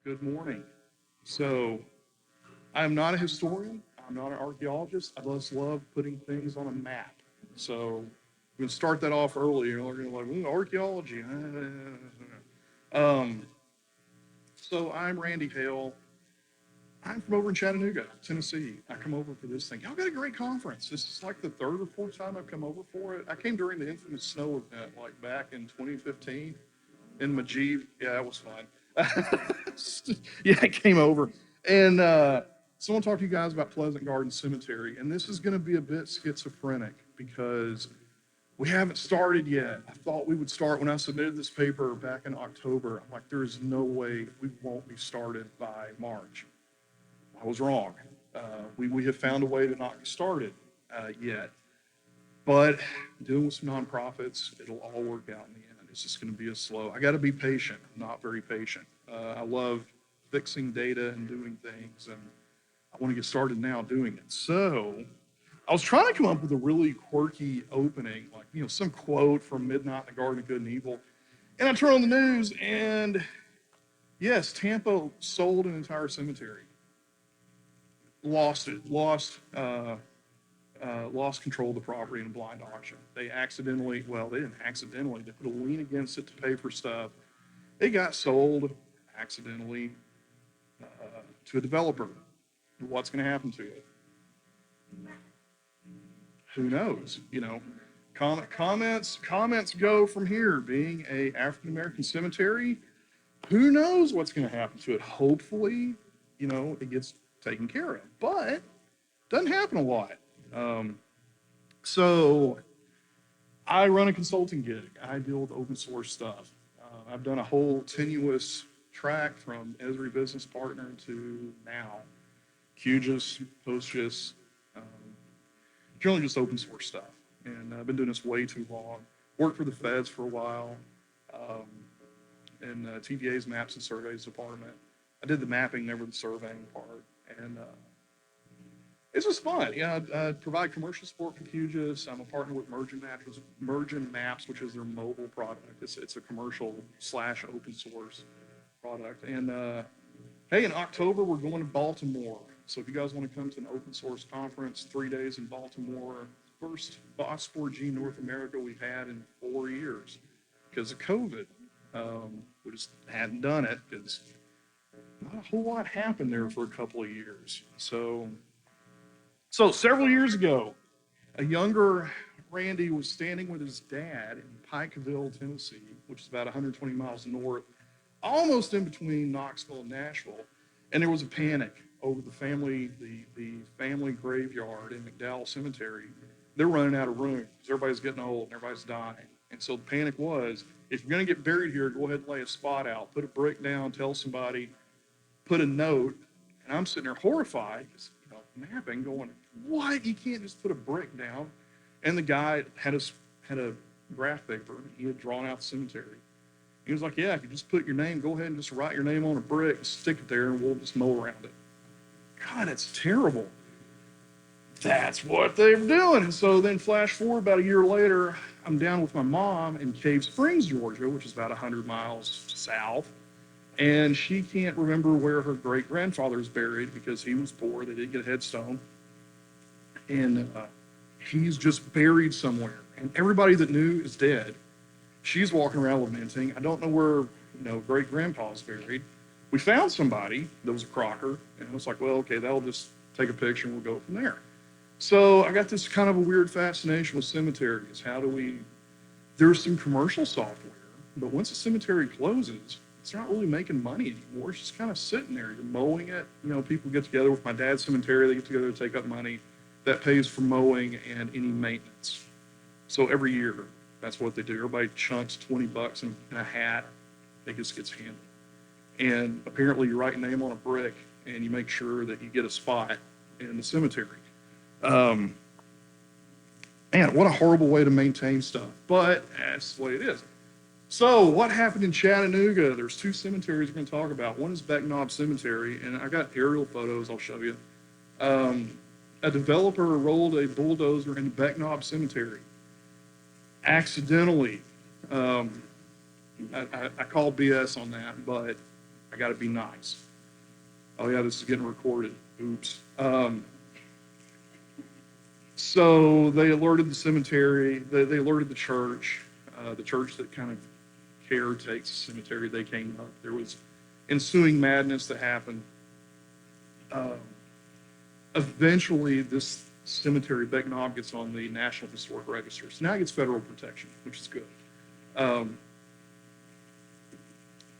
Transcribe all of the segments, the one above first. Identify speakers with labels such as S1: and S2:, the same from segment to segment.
S1: Good morning. So, I am not a historian. I'm not an archaeologist. I just love putting things on a map. So, we're going to start that off early. You're going to be like, archaeology. Um, so, I'm Randy Hale. I'm from over in Chattanooga, Tennessee. I come over for this thing. Y'all got a great conference. This is like the third or fourth time I've come over for it. I came during the infamous snow event, like back in 2015 in Majid. Yeah, that was fun. Yeah, I came over. And so I want to talk to you guys about Pleasant Garden Cemetery. And this is going to be a bit schizophrenic because we haven't started yet. I thought we would start when I submitted this paper back in October. I'm like, there is no way we won't be started by March. I was wrong. We have found a way to not get started yet. But dealing with some nonprofits, it'll all work out in the end. It's just going to be a slow. I got to be patient. I'm not very patient. I love fixing data and doing things, and I want to get started now doing it. So I was trying to come up with a really quirky opening, like some quote from Midnight in the Garden of Good and Evil. And I turn on the news, and yes, Tampa sold an entire cemetery, lost it, lost control of the property in a blind auction. They accidentally, well, they didn't accidentally, they put a lien against it to pay for stuff. It got sold accidentally to a developer. What's going to happen to it? Who knows? Comments go from here. Being a African American cemetery, who knows what's going to happen to it? Hopefully, it gets taken care of, but doesn't happen a lot. Um, so I run a consulting gig. I deal with open source stuff. I've done a whole tenuous track from Esri Business Partner to now, QGIS, PostGIS, um, generally just open source stuff. And I've been doing this way too long. Worked for the feds for a while um, in TVA's Maps and Surveys department. I did the mapping, never the surveying part. And it's just fun. Yeah, I provide commercial support for QGIS. I'm a partner with Mergin Maps, which is their mobile product. It's a commercial slash open source product. And hey, in October we're going to Baltimore. So if you guys want to come to an open source conference, 3 days in Baltimore, first FOSS4G North America we've had in 4 years because of COVID. We just hadn't done it because not a whole lot happened there for a couple of years. So several years ago, a younger Randy was standing with his dad in Pikeville, Tennessee, which is about 120 miles north, almost in between Knoxville and Nashville, and there was a panic over the family graveyard in McDowell Cemetery. They're running out of room. Everybody's getting old and everybody's dying. And so the panic was, if you're going to get buried here, go ahead and lay a spot out, put a brick down, tell somebody, put a note. And I'm sitting there horrified, mapping, going, what? You can't just put a brick down. And the guy had a graph paper. He had drawn out the cemetery. He was like, yeah, if you just put your name, go ahead and just write your name on a brick, stick it there, and we'll just mow around it. God, that's terrible. That's what they're doing. And so then flash forward about a year later, I'm down with my mom in Cave Springs, Georgia, which is about 100 miles south. And she can't remember where her great grandfather is buried because he was poor. They didn't get a headstone. And he's just buried somewhere. And everybody that knew is dead. She's walking around lamenting. I don't know where, great grandpa's buried. We found somebody that was a Crocker. And I was like, well, okay, that'll just take a picture and we'll go from there. So I got this kind of a weird fascination with cemeteries. There's some commercial software, but once a cemetery closes, it's not really making money anymore. It's just kind of sitting there. You're mowing it. People get together with my dad's cemetery. They get together to take up money that pays for mowing and any maintenance. So every year, that's what they do. Everybody chunks $20 in a hat. It just gets handled. And apparently, you write your name on a brick and you make sure that you get a spot in the cemetery. Man, what a horrible way to maintain stuff. But that's the way it is. So what happened in Chattanooga? There's two cemeteries we're going to talk about. One is Becknob Cemetery, and I got aerial photos I'll show you. A developer rolled a bulldozer into Becknob Cemetery accidentally. I call BS on that, but I got to be nice. Oh yeah, this is getting recorded. Oops. So they alerted the cemetery, they alerted the church that kind of caretakes the cemetery. They came up. There was ensuing madness that happened. Um, Eventually, this cemetery, Beck Knob, gets on the National Historic Register. So now it gets federal protection, which is good.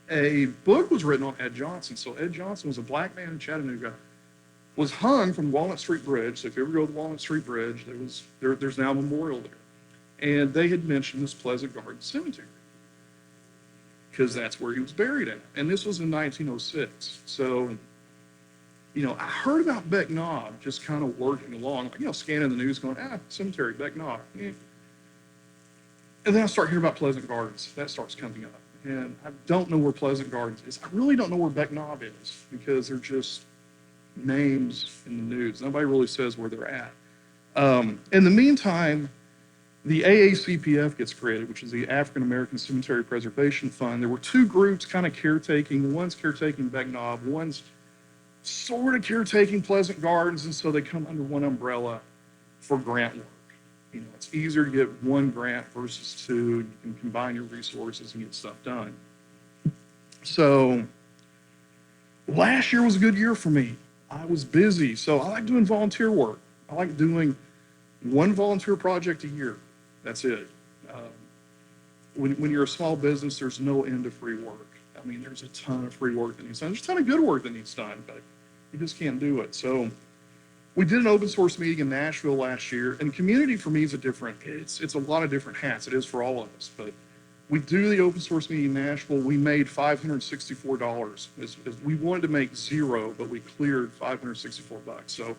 S1: A book was written on Ed Johnson. So Ed Johnson was a black man in Chattanooga, was hung from Walnut Street Bridge. So if you ever go to the Walnut Street Bridge, there's now a memorial there. And they had mentioned this Pleasant Garden Cemetery because that's where he was buried at. And this was in 1906. So, I heard about Beck Knob just kind of working along, scanning the news going, cemetery, Beck Knob. Eh. And then I start hearing about Pleasant Gardens. That starts coming up. And I don't know where Pleasant Gardens is. I really don't know where Beck Knob is because they're just names in the news. Nobody really says where they're at. In the meantime, the AACPF gets created, which is the African American Cemetery Preservation Fund. There were two groups kind of caretaking. One's caretaking Beck Knob, one's sort of caretaking Pleasant Gardens, and so they come under one umbrella for grant work. It's easier to get one grant versus two. You can combine your resources and get stuff done. So last year was a good year for me. I was busy, so I like doing volunteer work. I like doing one volunteer project a year. That's it. When you're a small business, there's no end to free work. I mean, there's a ton of free work that needs done. There's a ton of good work that needs done, but you just can't do it. So we did an open source meeting in Nashville last year, and community for me is it's a lot of different hats. It is for all of us, but we do the open source meeting in Nashville. We made $564. We wanted to make zero, but we cleared $564. So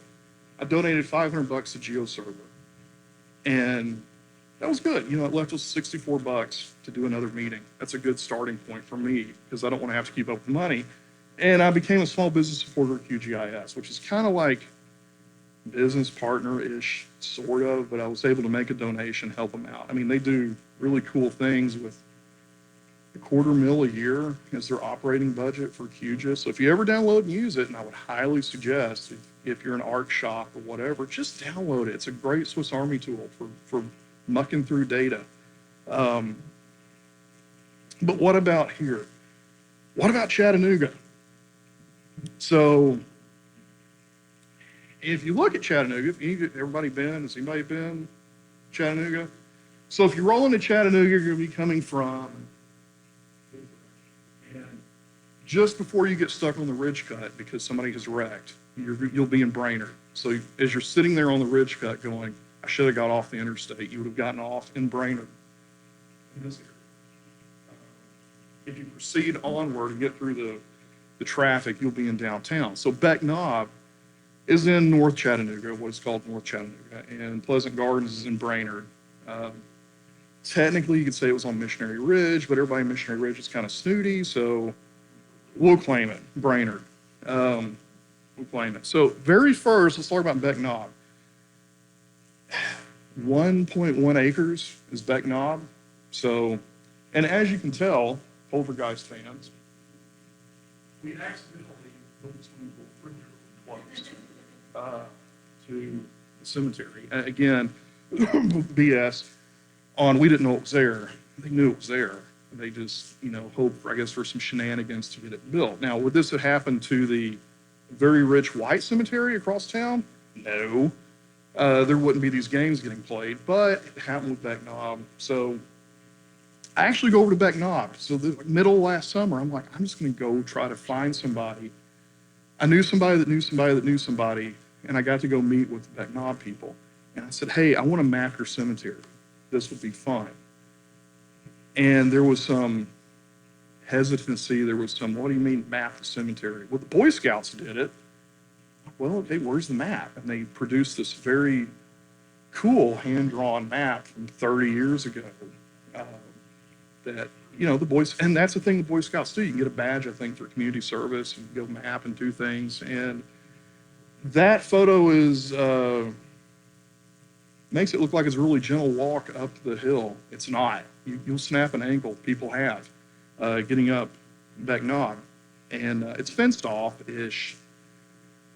S1: I donated $500 to GeoServer, and that was good. It left us $64 to do another meeting. That's a good starting point for me because I don't want to have to keep up with money. And I became a small business supporter at QGIS, which is kind of like business partner-ish, sort of, but I was able to make a donation, help them out. I mean, they do really cool things with $250,000 a year as their operating budget for QGIS. So if you ever download and use it, and I would highly suggest if you're an art shop or whatever, just download it. It's a great Swiss Army tool for mucking through data. But what about here? What about Chattanooga? So if you look at Chattanooga, everybody been? Has anybody been Chattanooga? So if you roll into Chattanooga, you're going to be coming from, and just before you get stuck on the ridge cut because somebody has wrecked, you'll be in Brainerd. So as you're sitting there on the ridge cut going, I should have got off the interstate, you would have gotten off in Brainerd. In this area. If you proceed onward and get through the traffic, you'll be in downtown. So Beck Knob is in North Chattanooga, what's called North Chattanooga, and Pleasant Gardens is in Brainerd. Technically, you could say it was on Missionary Ridge, but everybody in Missionary Ridge is kind of snooty, so we'll claim it, Brainerd. We'll claim it. So very first, let's talk about Beck Knob. 1.1 acres is Beck Knob. So, and as you can tell, Poltergeist fans, we accidentally built this one close to the cemetery. Again, BS on we didn't know it was there. They knew it was there. They just, hoped, I guess, for some shenanigans to get it built. Now, would this have happened to the very rich white cemetery across town? No. There wouldn't be these games getting played, but it happened with Beck Knob. So I actually go over to Beck Knob. So the middle of last summer, I'm like, I'm just going to go try to find somebody. I knew somebody that knew somebody that knew somebody, and I got to go meet with the Beck Knob people. And I said, hey, I want to map your cemetery. This would be fun. And there was some hesitancy. There was some, what do you mean map the cemetery? Well, the Boy Scouts did it. Well, okay, where's the map? And they produced this very cool hand-drawn map from 30 years ago that, the Boys, and that's the thing the Boy Scouts do. You can get a badge, I think, for community service and go map and do things. And that photo is, makes it look like it's a really gentle walk up the hill. It's not. You'll snap an ankle. People have, getting up Beck Knob. And it's fenced off-ish.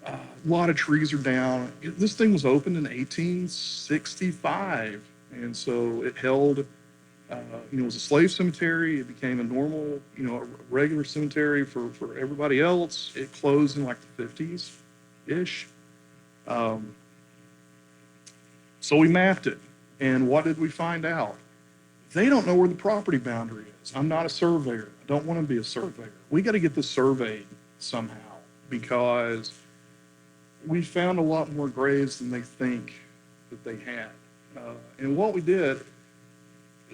S1: A lot of trees are down. This thing was opened in 1865, and so it held, it was a slave cemetery. It became a normal, a regular cemetery for everybody else. It closed in like the 50s-ish. Um, so we mapped it, and what did we find out? They don't know where the property boundary is. I'm not a surveyor. I don't want to be a surveyor. We got to get this surveyed somehow, because we found a lot more graves than they think that they had. And what we did,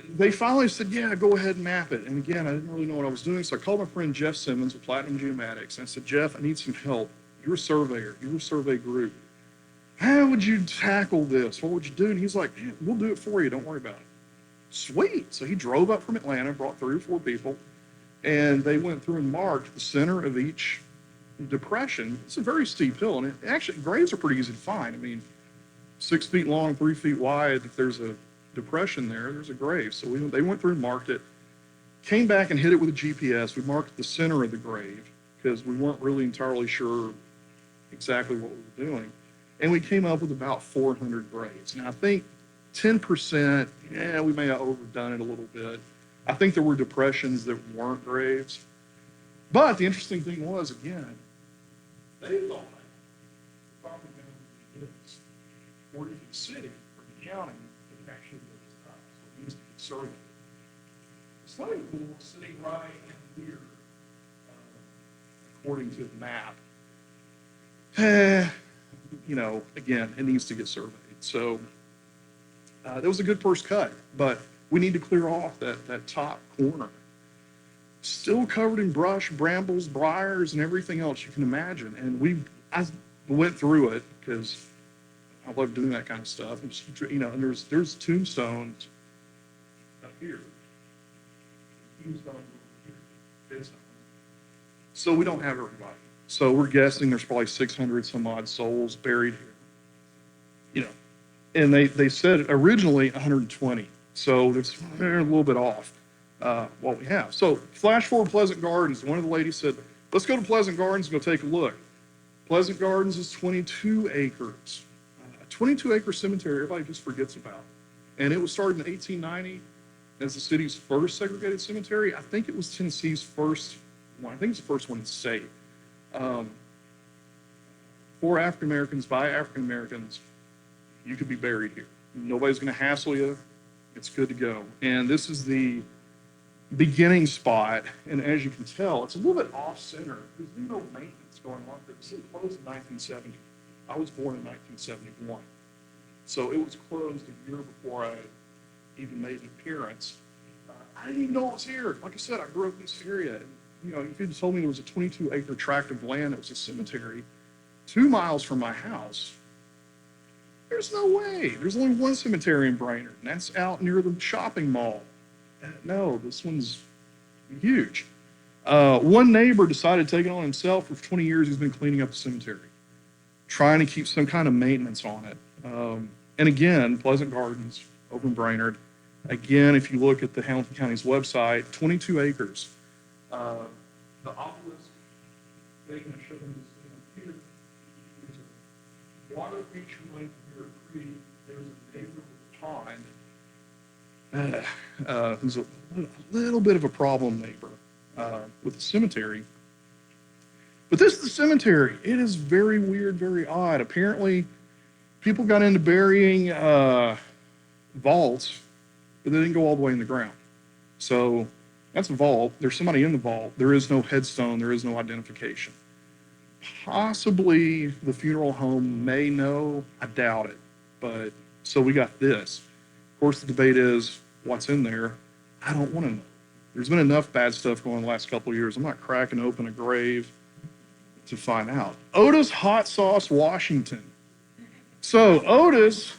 S1: they finally said, yeah, go ahead and map it. And again, I didn't really know what I was doing. So I called my friend Jeff Simmons with Platinum Geomatics. And I said, Jeff, I need some help. You're a surveyor. You're a survey group. How would you tackle this? What would you do? And he's like, yeah, we'll do it for you. Don't worry about it. Sweet. So he drove up from Atlanta, brought 3 or 4 people, and they went through and marked the center of each depression. It's a very steep hill, and actually, graves are pretty easy to find. I mean, 6 feet long, 3 feet wide. If there's a depression there, there's a grave. So they went through and marked it, came back and hit it with a GPS. We marked the center of the grave because we weren't really entirely sure exactly what we were doing. And we came up with about 400 graves. Now, I think 10%, we may have overdone it a little bit. I think there were depressions that weren't graves. But the interesting thing was, again, they thought the property boundary is 40 for the city, for the county, it actually goes up. So it needs to be surveyed. The swimming pool is sitting right in here, according to the map. Again, it needs to get surveyed. So that was a good first cut, but we need to clear off that top corner. Still covered in brush, brambles, briars, and everything else you can imagine. And I went through it because I love doing that kind of stuff. And just, and there's tombstones up here. Tombstones over here. So we don't have everybody. So we're guessing there's probably 600 some odd souls buried here. And they said originally 120. So it's a little bit off what we have. So flash forward Pleasant Gardens. One of the ladies said, let's go to Pleasant Gardens and go take a look. Pleasant Gardens is 22 acres. A 22-acre cemetery everybody just forgets about. And it was started in 1890 as the city's first segregated cemetery. I think it was Tennessee's first one. I think it's the first one in the state. For African Americans, by African Americans, you could be buried here. Nobody's going to hassle you. It's good to go. And this is the beginning spot. And as you can tell, it's a little bit off center. There's no maintenance going on there. This is closed in 1970. I was born in 1971. So it was closed a year before I even made an appearance. I didn't even know it was here. Like I said, I grew up in this area. And, if you'd told me there was a 22-acre tract of land that was a cemetery 2 miles from my house, there's no way. There's only one cemetery in Brainerd, and that's out near the shopping mall. No, this one's huge. One neighbor decided to take it on himself. For 20 years, he's been cleaning up the cemetery, trying to keep some kind of maintenance on it. And again, Pleasant Gardens over in Brainerd. Again, if you look at the Hamilton County's website, 22 acres. The obelisk, they can show them this here. There's a water feature link here, creek. There's a neighbor with a pond. Who's a little bit of a problem neighbor with the cemetery. But this is the cemetery. It is very weird, very odd. Apparently, people got into burying vaults, but they didn't go all the way in the ground. So that's a vault. There's somebody in the vault. There is no headstone. There is no identification. Possibly the funeral home may know. I doubt it. But so we got this. Of course, the debate is what's in there. I don't want to know. There's been enough bad stuff going on the last couple of years. I'm not cracking open a grave to find out. Otis Hot Sauce Washington. So Otis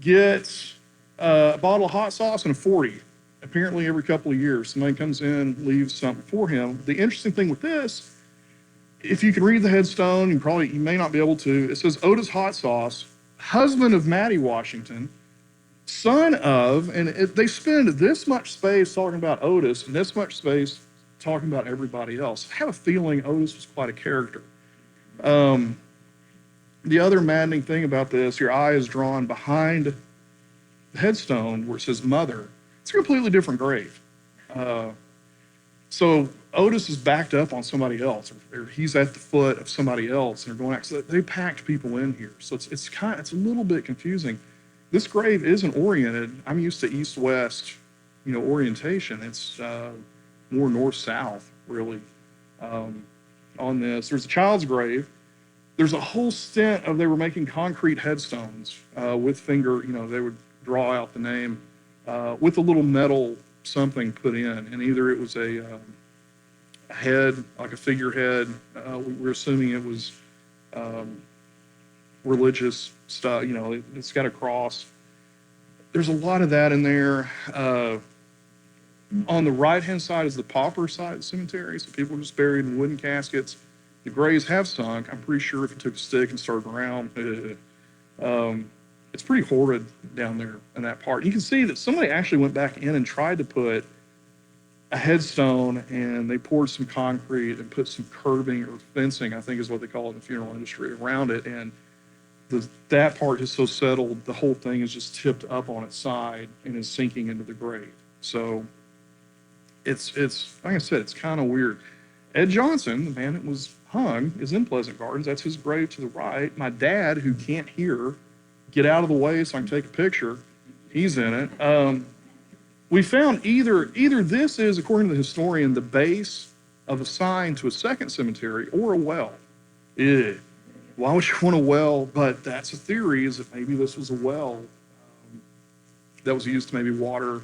S1: gets a bottle of hot sauce and a 40. Apparently every couple of years, somebody comes in, leaves something for him. The interesting thing with this, if you can read the headstone, you may not be able to. It says Otis Hot Sauce, husband of Maddie Washington, son of, and they spend this much space talking about Otis and this much space talking about everybody else. I have a feeling Otis was quite a character. Um, the other maddening thing about this, your eye is drawn behind the headstone where it says mother. It's a completely different grave. Uh, so Otis is backed up on somebody else, or he's at the foot of somebody else, and they're going out. So they packed people in here, so it's a little bit confusing. This grave isn't oriented. I'm used to east-west, orientation. It's more north-south, really. Um, on this, there's a child's grave. There's a whole stint of they were making concrete headstones with finger. They would draw out the name with a little metal something put in, and either it was a head, like a figurehead. We're assuming it was um, religious stuff. It's got a cross. There's a lot of that in there. On the right-hand side is the pauper side of the cemetery, so people are just buried in wooden caskets. The graves have sunk. I'm pretty sure if you took a stick and started around, it's pretty horrid down there in that part. You can see that somebody actually went back in and tried to put a headstone, and they poured some concrete and put some curbing or fencing, I think is what they call it in the funeral industry, around it. And that part is so settled, the whole thing is just tipped up on its side and is sinking into the grave. So it's like I said, it's kind of weird. Ed Johnson, the man that was hung, is in Pleasant Gardens. That's his grave to the right. My dad, who can't hear, get out of the way so I can take a picture. He's in it. We found either this is, according to the historian, the base of a sign to a second cemetery or a well. Why would you want a well? But that's a theory, is that maybe this was a well that was used to maybe water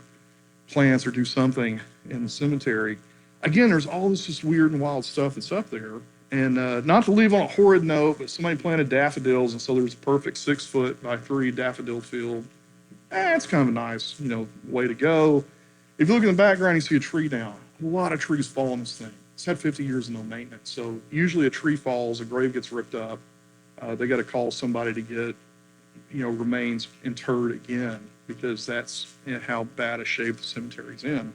S1: plants or do something in the cemetery. Again, there's all this just weird and wild stuff that's up there. And not to leave on a horrid note, but somebody planted daffodils, and so there's a perfect 6 by 3 daffodil field. It's kind of a nice, way to go. If you look in the background, you see a tree down. A lot of trees fall on this thing. It's had 50 years of no maintenance. So usually a tree falls, a grave gets ripped up. They got to call somebody to get, remains interred again, because that's how bad a shape the cemetery's in.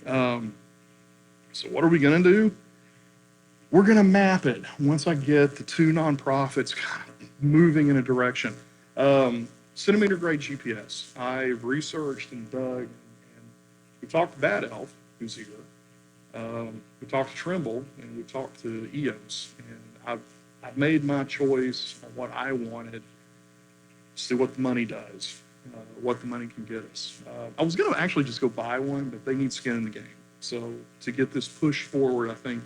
S1: So what are we going to do? We're going to map it once I get the two nonprofits moving in a direction. Centimeter grade GPS. I researched and dug, and we talked to Bad Elf, who's here. We talked to Trimble, and we talked to EOS, and I've made my choice on what I wanted, see what the money does, what the money can get us. I was going to actually just go buy one, but they need skin in the game. So to get this push forward, I think,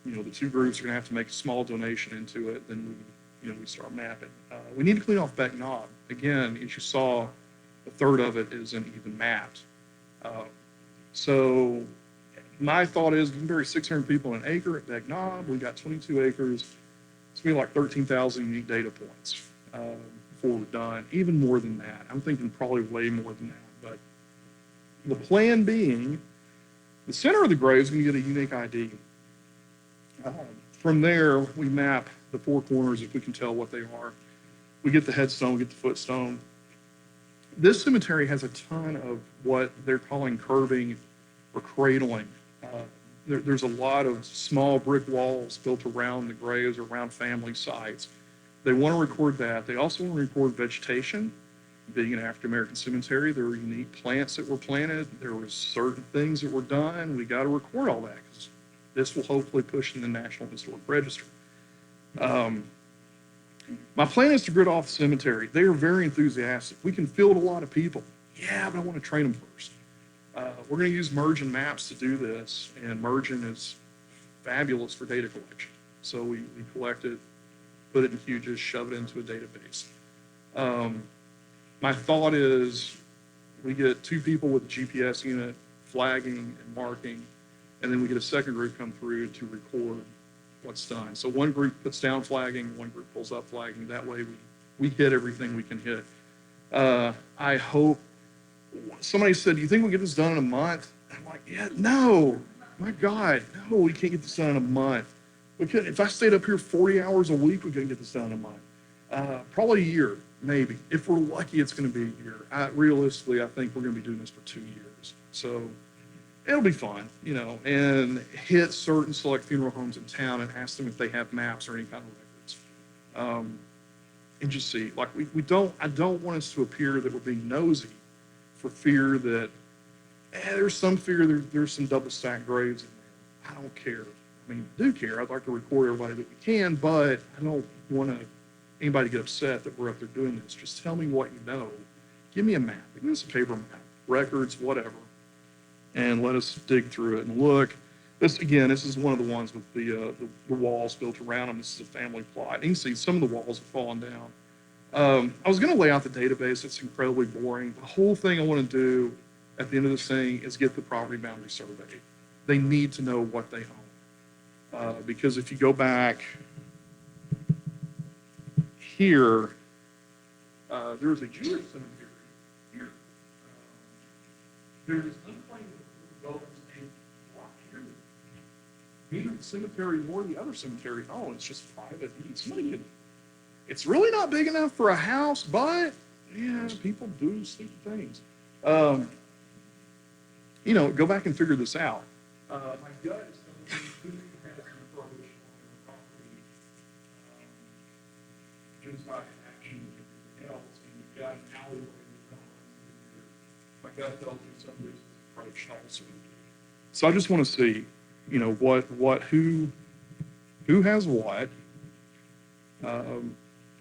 S1: the two groups are going to have to make a small donation into it. Then we start mapping. We need to clean off Beck Knob. Again, as you saw, a third of it isn't even mapped. So my thought is we can bury 600 people in an acre at Beck Knob. We got 22 acres. It's going to be like 13,000 unique data points before we're done. Even more than that. I'm thinking probably way more than that. But the plan being, the center of the grave is going to get a unique ID. From there, we map the four corners if we can tell what they are. We get the headstone, we get the footstone. This cemetery has a ton of what they're calling curbing or cradling. There's a lot of small brick walls built around the graves, around family sites. They want to record that. They also want to record vegetation. Being an African American cemetery, there were unique plants that were planted. There were certain things that were done. We got to record all that, because this will hopefully push in the National Historic Register. My plan is to grid off the cemetery. They are very enthusiastic. We can field a lot of people. Yeah, but I want to train them first. We're going to use Mergin Maps to do this, and Mergin is fabulous for data collection. So we collect it, put it in QGIS, shove it into a database. My thought is we get 2 people with a GPS unit flagging and marking, and then we get a second group come through to record what's done. So one group puts down flagging, one group pulls up flagging. That way we hit everything we can hit. I hope, somebody said, do you think we'll get this done in a month? I'm like, yeah, no, my God, no, we can't get this done in a month. We could, if I stayed up here 40 hours a week, we couldn't get this done in a month. Probably a year, maybe. If we're lucky, it's going to be a year. Realistically, I think we're going to be doing this for 2 years. So it'll be fun, and hit certain select funeral homes in town and ask them if they have maps or any kind of records. Um, and just see, like, I don't want us to appear that we're being nosy for fear that, there's some fear there's some double stacked graves in there. I don't care. I mean, I do care. I'd like to record everybody that we can, but I don't want anybody to get upset that we're up there doing this. Just tell me what you know. Give me a map. Give us a paper map, records, whatever, and let us dig through it and look. This is one of the ones with the walls built around them. This is a family plot. And you can see some of the walls have fallen down. I was going to lay out the database. It's incredibly boring. The whole thing I want to do at the end of this thing is get the property boundary survey. They need to know what they own. Because if you go back here, there's a Jewish cemetery here. There's unclaimed development named Block here. Neither the cemetery nor the other cemetery, oh, it's just private. Somebody could, it's really not big enough for a house, but yeah, people do stupid things. Go back and figure this out. My gut is telling me who has some prohibition on their property, genocide action and everything else, and you've got an alleyway that runs through here. My gut tells me some reason approach also. So I just want to see, who has what.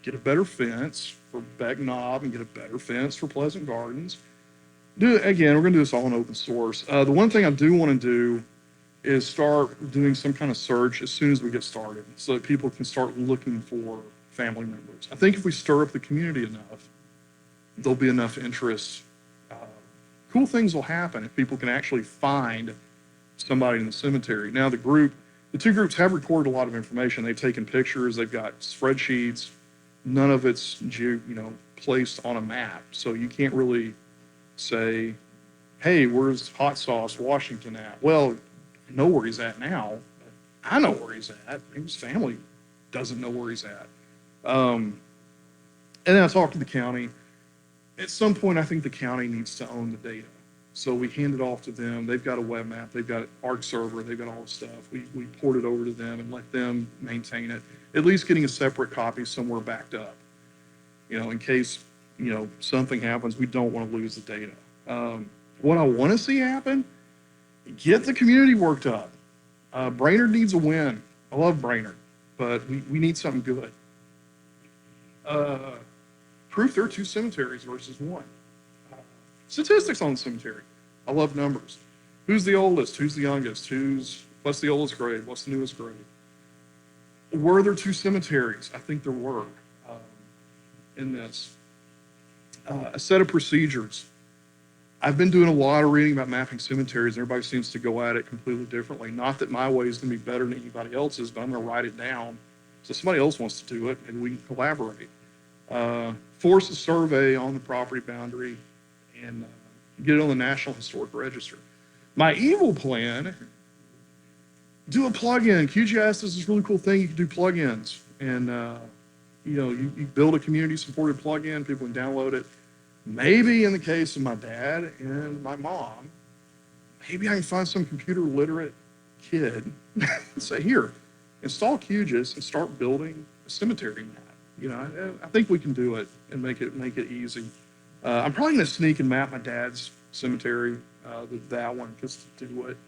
S1: Get a better fence for Beck Knob and get a better fence for Pleasant Gardens. We're going to do this all in open source. The one thing I do want to do is start doing some kind of search as soon as we get started so that people can start looking for family members. I think if we stir up the community enough, there'll be enough interest. Cool things will happen if people can actually find somebody in the cemetery. Now, the two groups have recorded a lot of information. They've taken pictures, they've got spreadsheets. None of it's placed on a map. So you can't really say, hey, where's Hot Sauce Washington at? Well, I know where he's at now. I know where he's at. His family doesn't know where he's at. And then I talked to the county. At some point, I think the county needs to own the data. So we hand it off to them. They've got a web map. They've got an ARC server. They've got all the stuff. We port it over to them and let them maintain it, at least getting a separate copy somewhere backed up. In case, something happens, we don't want to lose the data. What I want to see happen, get the community worked up. Brainerd needs a win. I love Brainerd, but we need something good. Proof there are 2 cemeteries versus 1. Statistics on the cemetery. I love numbers. Who's the oldest? Who's the youngest? What's the oldest grade? What's the newest grade? Were there 2 cemeteries? I think there were in this. A set of procedures. I've been doing a lot of reading about mapping cemeteries. Everybody seems to go at it completely differently. Not that my way is going to be better than anybody else's, but I'm going to write it down so somebody else wants to do it and we can collaborate. Force a survey on the property boundary and get it on the National Historic Register. My evil plan, do a plugin. QGIS is this really cool thing. You can do plugins. And, you build a community-supported plugin. People can download it. Maybe in the case of my dad and my mom, maybe I can find some computer-literate kid and say, here, install QGIS and start building a cemetery map. I think we can do it and make it easy. I'm probably going to sneak and map my dad's cemetery, that one, just to do it.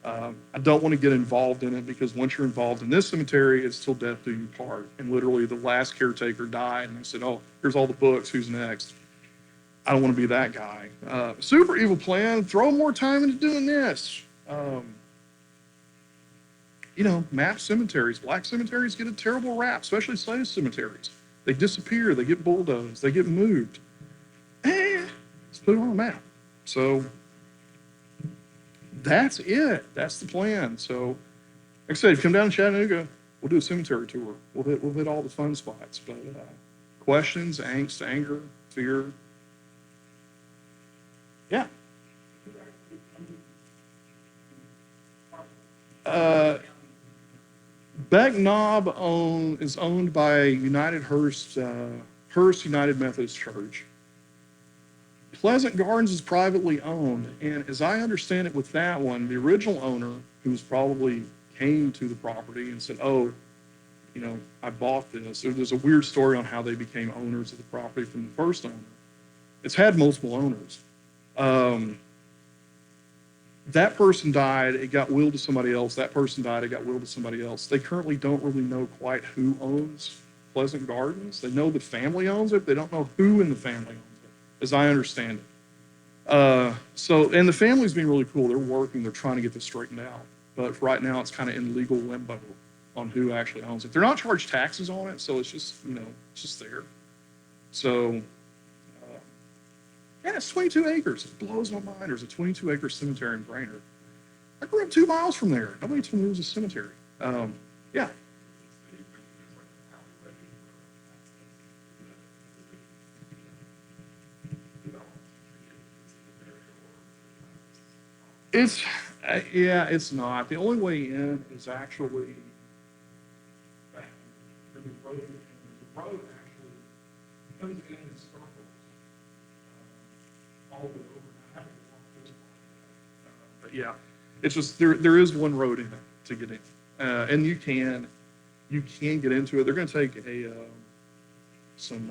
S1: I don't want to get involved in it because once you're involved in this cemetery, it's till death do you part. And literally the last caretaker died and they said, oh, here's all the books, who's next? I don't want to be that guy. Super evil plan, throw more time into doing this. Map cemeteries. Black cemeteries get a terrible rap, especially slave cemeteries. They disappear, they get bulldozed, they get moved. Let's put it on a map. So that's it. That's the plan. So, like I said, if you come down to Chattanooga, we'll do a cemetery tour. We'll hit all the fun spots. But questions, angst, anger, fear. Yeah. Beck Knob is owned by Hearst United Methodist Church. Pleasant Gardens is privately owned, and as I understand it with that one, the original owner, who was probably came to the property and said, oh, you know, I bought this. There's a weird story on how they became owners of the property from the first owner. It's had multiple owners. That person died, it got willed to somebody else. That person died, it got willed to somebody else. They currently don't really know quite who owns Pleasant Gardens. They know the family owns it, they don't know who in the family owns it, as I understand it. And the family's being really cool. They're working, they're trying to get this straightened out. But right now, it's kind of in legal limbo on who actually owns it. They're not charged taxes on it, so it's just, you know, it's just there. So, yeah, it's 22 acres. It blows my mind. There's a 22-acre cemetery in Brainerd. I grew up 2 miles from there. Nobody told me there was a cemetery. Yeah. Yeah, it's not. The only way in is actually the road. The road actually comes in circles all the way over. I haven't walked this one. But yeah, it's just there is one road in it to get in, and you can get into it. They're going to take some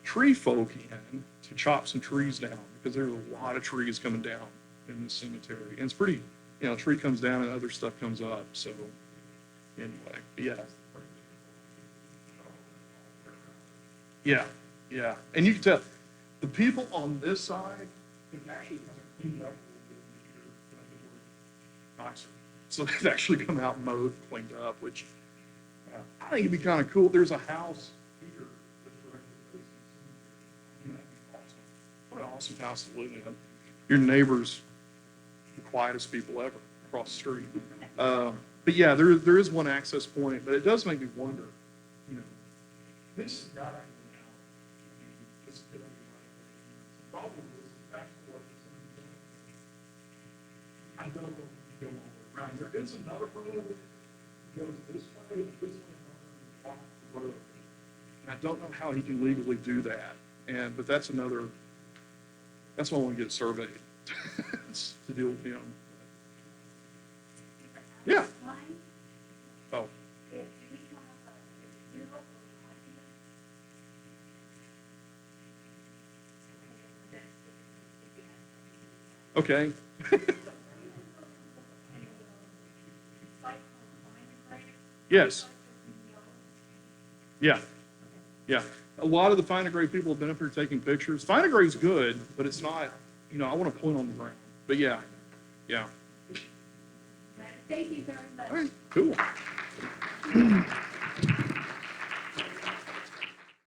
S1: tree folk in to chop some trees down because there's a lot of trees coming down in the cemetery. And it's pretty, you know, a tree comes down and other stuff comes up. So anyway, yeah. Yeah, yeah. And you can tell the people on this side have actually kind of cleaned up a little bit nicer. So they've actually come out and mowed, cleaned up, which I think it'd be kind of cool. There's a house here that's directly facing the cemetery. That'd be awesome. What an awesome house to live in. Your neighbors, the quietest people ever across the street. But yeah, there is one access point, but it does make me wonder, you know, this guy just did probably was back to what I don't know if you go all the way around. There is another road that goes this way, this way, and the road. And I don't know how he can legally do that. But that's why I want to get it surveyed. To deal with him. Yeah. Oh. Okay. Yes. Yeah. Yeah. A lot of the Find a Grave people have been up here taking pictures. Find a Grave's good, but it's not, you know, I want to point on the ground. But yeah. Yeah.
S2: Thank you very much.
S1: All right, cool.